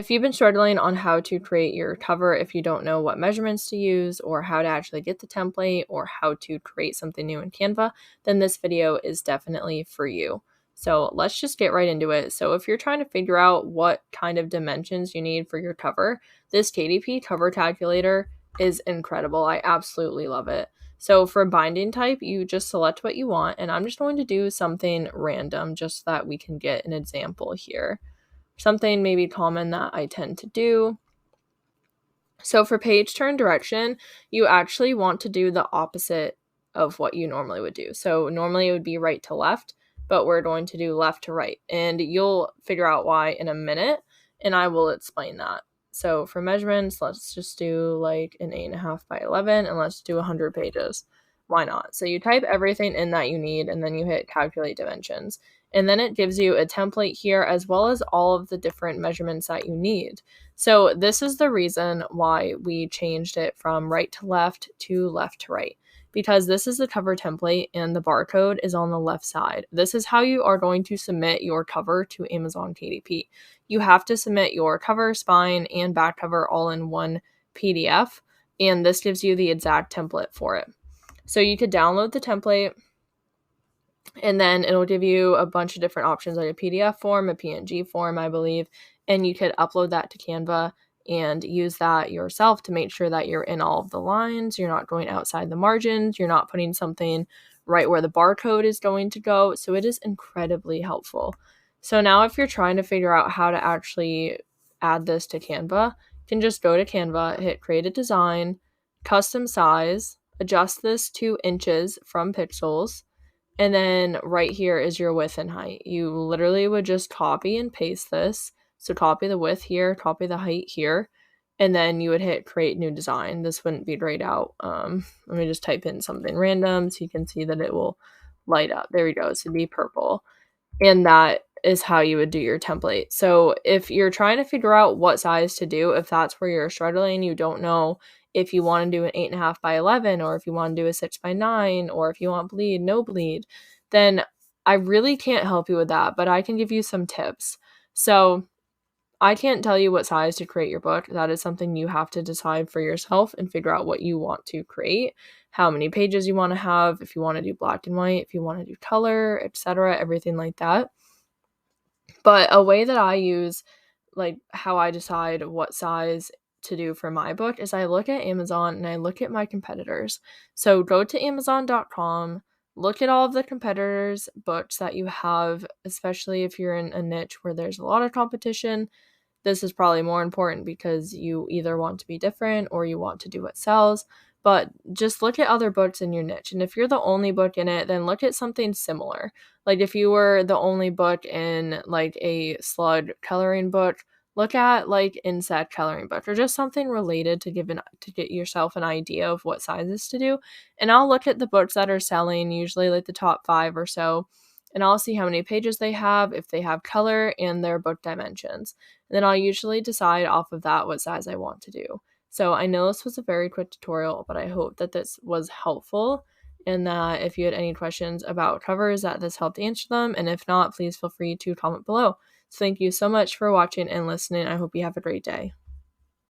If you've been struggling on how to create your cover, if you don't know what measurements to use or how to actually get the template or how to create something new in Canva, then this video is definitely for you. So let's just get right into it. So if you're trying to figure out what kind of dimensions you need for your cover, this KDP cover calculator is incredible. I absolutely love it. So for binding type, you just select what you want, and I'm just going to do something random just so that we can get an example here. Something maybe common that I tend to do. So for page turn direction, you actually want to do the opposite of what you normally would do. So normally it would be right to left, but we're going to do left to right. And you'll figure out why in a minute, and I will explain that. So for measurements, let's just do like an 8.5 by 11, and let's do 100 pages. Why not? So you type everything in that you need, and then you hit calculate dimensions. And then it gives you a template here as well as all of the different measurements that you need. So this is the reason why we changed it from right to left to right, because this is the cover template and the barcode is on the left side. This is how you are going to submit your cover to Amazon KDP. You have to submit your cover, spine, and back cover all in one PDF, and this gives you the exact template for it. So you could download the template, and then it'll give you a bunch of different options like a PDF form, a PNG form, I believe, and you could upload that to Canva and use that yourself to make sure that you're in all of the lines, you're not going outside the margins, you're not putting something right where the barcode is going to go. So it is incredibly helpful. So now if you're trying to figure out how to actually add this to Canva, you can just go to Canva, hit create a design, custom size, adjust this to inches from pixels, and then right here is your width and height. You literally would just copy and paste this. So copy the width here, copy the height here, and then you would hit create new design. This wouldn't be grayed out. Let me just type in something random so you can see that it will light up. There we go. So it'd be purple. And that is how you would do your template. So if you're trying to figure out what size to do, if that's where you're struggling, you don't know if you want to do an 8.5 by 11, or if you want to do a 6 by 9, or if you want bleed, no bleed, then I really can't help you with that, but I can give you some tips. So I can't tell you what size to create your book. That is something you have to decide for yourself and figure out what you want to create, how many pages you want to have, if you want to do black and white, if you want to do color, etc., everything like that. But a way that I use, like how I decide what size to do for my book, is I look at Amazon and I look at my competitors. So go to Amazon.com, look at all of the competitors' books that you have, especially if you're in a niche where there's a lot of competition. This is probably more important because you either want to be different or you want to do what sells. But just look at other books in your niche. And if you're the only book in it, then look at something similar. Like if you were the only book in like a slug coloring book, look at like insect coloring book or just something related to get yourself an idea of what sizes to do. And I'll look at the books that are selling, usually like the top 5 or so, and I'll see how many pages they have, if they have color, and their book dimensions. And then I'll usually decide off of that what size I want to do. So I know this was a very quick tutorial, but I hope that this was helpful, and that if you had any questions about covers, that this helped answer them. And if not, please feel free to comment below. So thank you so much for watching and listening. I hope you have a great day.